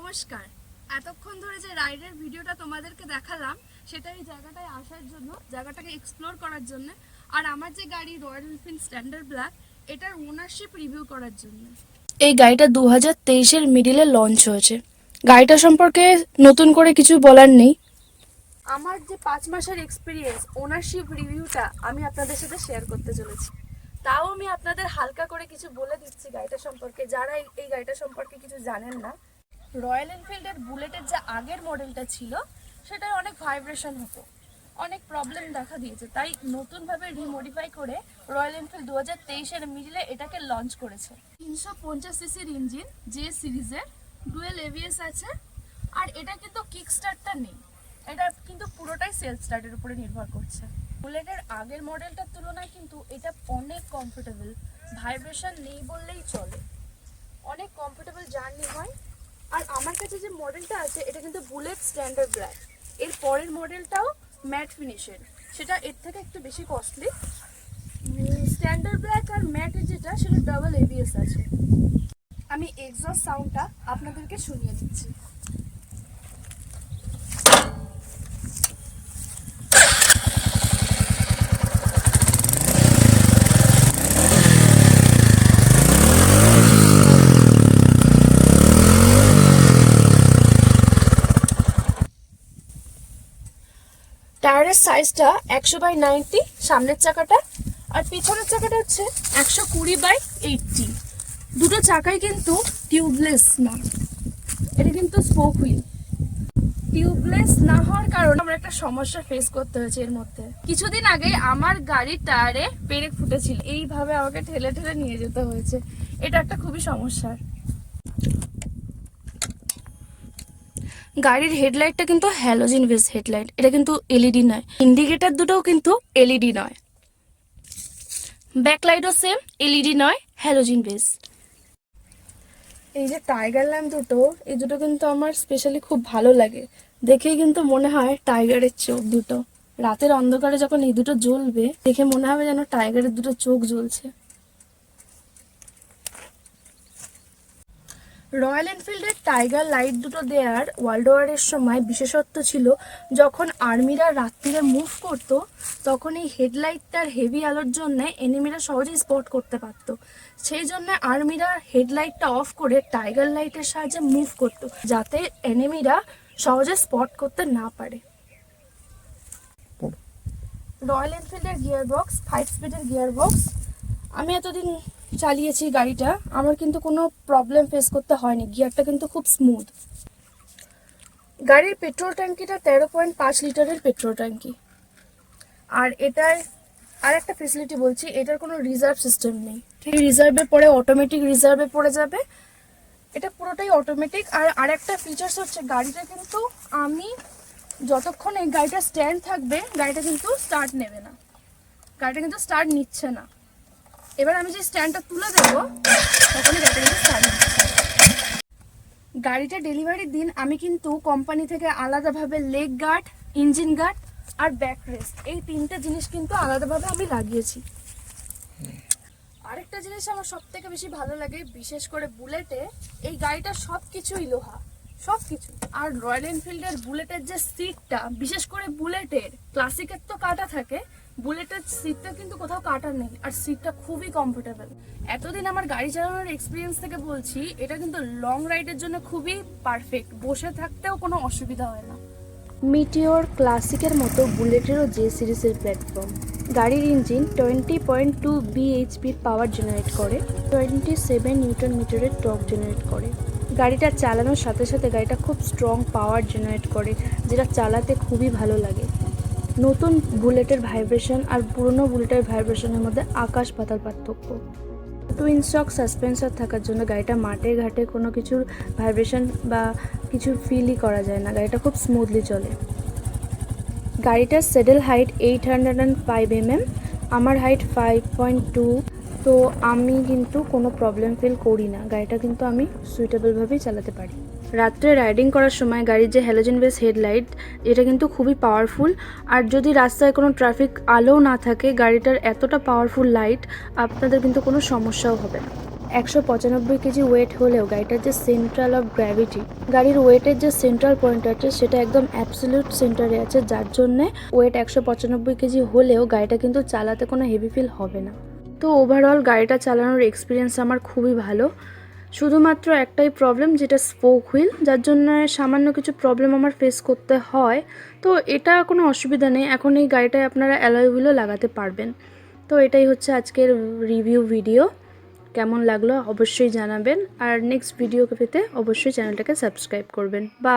নমস্কার। এতক্ষণ ধরে যে রাইডের ভিডিওটা তোমাদেরকে দেখালাম সেটা এই জায়গাটায় আসার জন্য, জায়গাটাকে এক্সপ্লোর করার জন্য, আর আমার যে গাড়ি রয়্যাল এনফিল্ড স্ট্যান্ডার্ড ব্ল্যাক এটার ওনারশিপ রিভিউ করার জন্য। এই গাড়িটা 2023-এর মিডিলে লঞ্চ হয়েছে। গাড়িটা সম্পর্কে নতুন করে কিছু বলার নেই। আমার যে 5 মাসের এক্সপিরিয়েন্স ওনারশিপ রিভিউটা আমি আপনাদের সাথে শেয়ার করতে চলেছি। তাও আমি আপনাদের হালকা করে কিছু বলে দিচ্ছি গাড়িটা সম্পর্কে, যারা এই গাড়িটা সম্পর্কে কিছু জানেন না। রয়্যাল এনফিল্ডের বুলেটের যে আগের মডেলটা ছিল সেটায় অনেক ভাইব্রেশন হতো, অনেক প্রবলেম দেখা দিয়েছে, তাই নতুনভাবে রিমডিফাই করে রয়্যাল এনফিল্ড 2023-এর মিডিলে এটাকে লঞ্চ করেছে। 350 সিসির ইঞ্জিন, যে সিরিজের ডুয়েল এবিএস আছে, আর এটা কিন্তু কিক স্টার্টটা নেই, এটা কিন্তু পুরোটাই সেলফ স্টার্টের উপরে নির্ভর করছে। বুলেটের আগের মডেলটার তুলনায় কিন্তু এটা অনেক কমফোর্টেবল, ভাইব্রেশন নেই বললেই চলে, অনেক কমফোর্টেবল জার্নি হয়। আর আমার কাছে যে মডেলটা আছে এটা কিন্তু বুলেট স্ট্যান্ডার্ড ব্ল্যাক, এর পরের মডেলটাও ম্যাট ফিনিশের, সেটা এর থেকে একটু বেশি কস্টলি। স্ট্যান্ডার্ড ব্ল্যাক আর ম্যাটের যেটা সেটা ডাবল এবিএস আছে। আমি এক্সস্ট সাউন্ডটা আপনাদেরকে শুনিয়ে দিচ্ছি। টায়ারের সাইজটা 100/90 সামনের চাকাটা, আর পিছনের চাকাটা হচ্ছে 120/80। দুটো চাকাই কিন্তু টিউবলেস না, এটা কিন্তু স্পোক হুইল। টিউবলেস না হওয়ার কারণে আমার একটা সমস্যা ফেস করতে হয়েছে এর মধ্যে। কিছুদিন আগে আমার গাড়ির টায়ারে পেরেক ফুটেছিল, এইভাবে আমাকে ঠেলে ঠেলে নিয়ে যেতে হয়েছে, এটা একটা খুবই সমস্যার। গাড়ির হেডলাইটটা কিন্তু হ্যালোজেন বেস হেডলাইট, এটা কিন্তু এলইডি নয়। ইন্ডিকেটর দুটোও কিন্তু এলইডি নয়। ব্যাকলাইটও সেম, এলইডি নয়, হ্যালোজেন বেস। এই যে টাইগার ল্যাম্প দুটো, এই দুটো কিন্তু আমার স্পেশালি খুব ভালো লাগে, দেখেই কিন্তু মনে হয় টাইগারের চোখ দুটো। রাতের অন্ধকারে যখন এই দুটো জ্বলবে দেখে মনে হবে যেন টাইগারের দুটো চোখ জ্বলছে। রয়্যাল এনফিল্ডের টাইগার লাইট দুটো দেওয়ার ওয়ার্ল্ড ওয়ারের সময় বিশেষত্ব ছিল, যখন আর্মিরা রাত্রিরে মুভ করতো তখন এই হেডলাইটটার হেভি আলোর জন্য এনিমিরা সহজেই স্পট করতে পারতো। সেই জন্য আর্মিরা হেডলাইটটা অফ করে টাইগার লাইটের সাহায্যে মুভ করতো, যাতে এনিমিরা সহজে স্পট করতে না পারে। রয়্যাল এনফিল্ডের গিয়ার বক্স 5 স্পিডের গিয়ার বক্স। আমি এতদিন চালিয়েছি গাড়িটা, আমার কিন্তু কোনো প্রবলেম ফেস করতে হয়নি, গিয়ারটা কিন্তু খুব স্মুথ। গাড়ির পেট্রোল ট্যাঙ্কিটা 13.5 লিটারের পেট্রোল ট্যাঙ্কি। আর এটার আর একটা ফেসিলিটি বলছি, এটার কোনো রিজার্ভ সিস্টেম নেই, ঠিক রিজার্ভে পরে অটোমেটিক রিজার্ভে পড়ে যাবে, এটা পুরোটাই অটোমেটিক। আর আরেকটা ফিচার্স হচ্ছে গাড়িটা কিন্তু আমি যতক্ষণ এই গাড়িটা স্ট্যান্ড থাকবে গাড়িটা কিন্তু স্টার্ট নেবে না, গাড়িটা কিন্তু স্টার্ট নিচ্ছে না। এবার আমি যে স্ট্যান্ডটা তুলে দেবো তখনই গাড়িটা কিন্তু স্টার্ট নিচ্ছে। গাড়িটা ডেলিভারির দিন আমি কিন্তু কোম্পানি থেকে আলাদাভাবে লেগ গার্ড, ইঞ্জিন গার্ড আর ব্যাক রেস্ট, এই তিনটে জিনিস কিন্তু আলাদাভাবে আমি লাগিয়েছি। আরেকটা জিনিস আমার সব থেকে বেশি ভালো লাগে, বিশেষ করে বুলেটে এই গাড়িটা সব কিছুই লোহা, সব কিছু। আর রয়্যাল এনফিল্ডের বুলেটের যে সিটটা, বিশেষ করে বুলেটের, ক্লাসিকের তো কাটা থাকে, বুলেটের সিটটা কিন্তু কোথাও কাটা নেই, আর সিটটা খুবই কমফোর্টেবল। এতদিন আমার গাড়ি চালানোর এক্সপিরিয়েন্স থেকে বলছি, এটা কিন্তু লং রাইডের জন্য খুবই পারফেক্ট, বসে থাকতেও কোনো অসুবিধা হয় না। মিটিওর ক্লাসিকের মতো বুলেটেরও জে সিরিজের প্ল্যাটফর্ম। গাড়ির ইঞ্জিন 20.2 বিএইচপির পাওয়ার জেনারেট করে, 27 নিউটন মিটারের টর্ক জেনারেট করে। গাড়িটা চালানোর সাথে সাথে গাড়িটা খুব স্ট্রং পাওয়ার জেনারেট করে, যেটা চালাতে খুবই ভালো লাগে। নতুন বুলেটের ভাইব্রেশন আর পুরনো বুলেটের ভাইব্রেশনের মধ্যে আকাশ পাতাল পার্থক্য। টুইন শক সাসপেন্সার থাকার জন্য গাড়িটা মাঠে ঘাটে কোনো কিছুর ভাইব্রেশন বা কিছু ফিলই করা যায় না, গাড়িটা খুব স্মুথলি চলে। গাড়িটার সেডেল হাইট 805 mm, আমার হাইট 5.2, তো আমি কিন্তু কোনো প্রবলেম ফিল করি না, গাড়িটা কিন্তু আমি সুইটেবলভাবেই চালাতে পারি। রাত্রে রাইডিং করার সময় গাড়ির যে হ্যালোজেন বেস হেডলাইট, এটা কিন্তু খুবই পাওয়ারফুল। আর যদি রাস্তায় কোনো ট্রাফিক আলো না থাকে, গাড়িটার এতটা পাওয়ারফুল লাইট, আপনাদের কিন্তু কোনো সমস্যাও হবে না। 195 কেজি ওয়েট হলেও গাড়িটার যে সেন্ট্রাল অফ গ্র্যাভিটি, গাড়ির ওয়েটের যে সেন্ট্রাল পয়েন্ট আছে সেটা একদম অ্যাবসলিউট সেন্টারে আছে, যার জন্যে ওয়েট 195 কেজি হলেও গাড়িটা কিন্তু চালাতে কোনো হেভি ফিল হবে না। তো ওভারঅল গাড়িটা চালানোর এক্সপিরিয়েন্স আমার খুবই ভালো। শুধুমাত্র একটাই প্রবলেম, যেটা স্পোক হুইল, যার জন্য সামান্য কিছু প্রবলেম আমার ফেস করতে হয়। তো এটা কোনো অসুবিধা নেই, এখন এই গাড়িটায় আপনারা অ্যালয় হুইলও লাগাতে পারবেন। তো এটাই হচ্ছে আজকের রিভিউ ভিডিও। কেমন লাগলো অবশ্যই জানাবেন, আর নেক্সট ভিডিও পেতে অবশ্যই চ্যানেলটাকে সাবস্ক্রাইব করবেন। বাই।